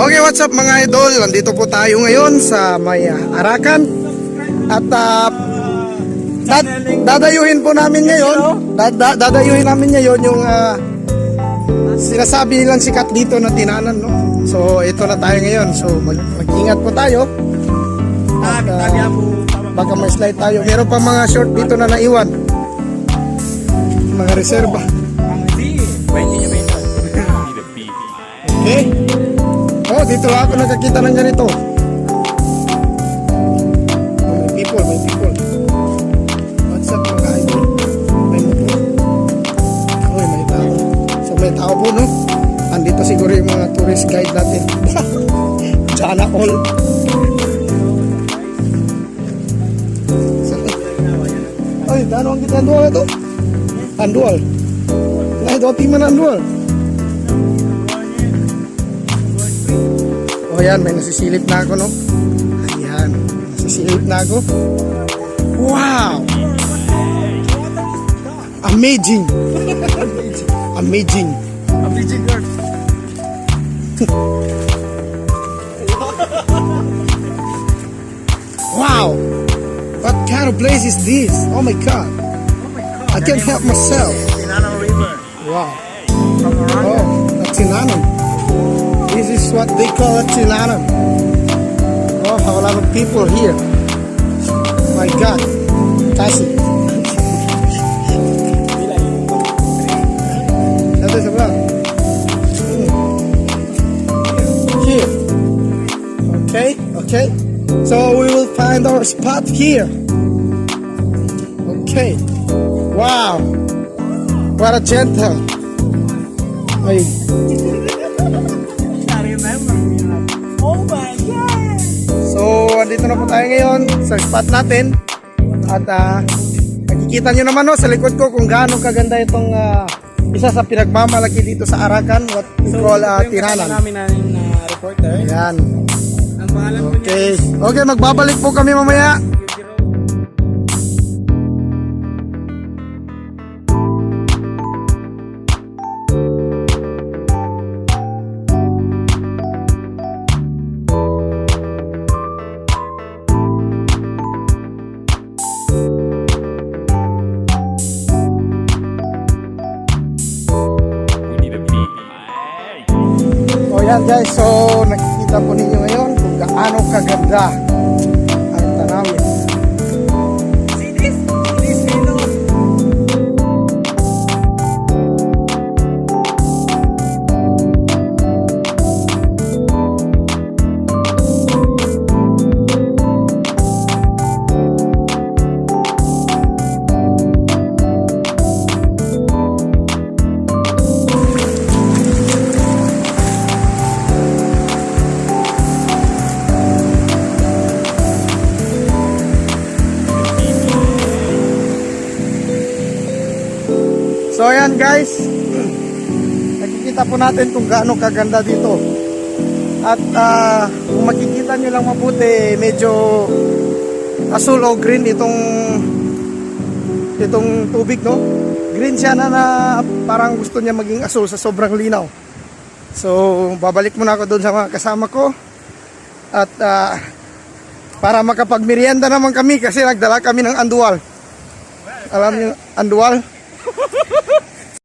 Okay, what's up mga idol? Nandito po tayo ngayon sa may Arakan. At dadayuhin po namin ngayon. Dadayuhin namin ngayon yung sinasabi nilang sikat dito na Tinanan, no? So ito na tayo ngayon. So mag-ingat po tayo. At baka may slide tayo. Meron pa mga short dito na naiwan. Mga reserva. Okay. Oh, dito ako nakakita ng ganito. Oh, may people. What's up mga idol? May motor. Oh, may tao. So may tao po, no? Andito siguro yung mga tourist guide natin. Sana all. Ay, dano ang kita andual ito? Andual. Nah, ito timan andual. Oh yan, may nasisilip na ako, no? Ayan, nasisilip na ako. Wow! Amazing! Amazing! Amazing girl! Wow! What kind of place is this? Oh my god! I can't help myself. Tinanan River. Wow! From Arakan. Oh, that's Tinanan. This is what they call a Tinanan. Oh, how a lot of people here. My God. Kasi. That is about. Here. Okay. So we will find our spot here. Okay. Wow. What a gentle. Ay. Oh my God! So, andito na po tayo ngayon sa spot natin. At makikita nyo naman, no, sa likod ko kung gaano kaganda itong isa sa pinagmamalaki dito sa Arakan, what we call Tinanan. namin na reporter. Ayan. Ang pangalan po niya Okay. is Okay, magbabalik po kami mamaya. So yan guys, so nakikita po ninyo ngayon kung gaano kaganda ang tanawin. see this? This window. So ayan guys, nakikita po natin kung gaano kaganda dito. At kung makikita nyo lang mabuti, medyo asul o green itong tubig, no? Green siya na parang gusto niya maging asul sa sobrang linaw. So babalik muna ako doon sa mga kasama ko. At para makapagmerienda naman kami kasi nagdala kami ng andual. Alam niyo, andual?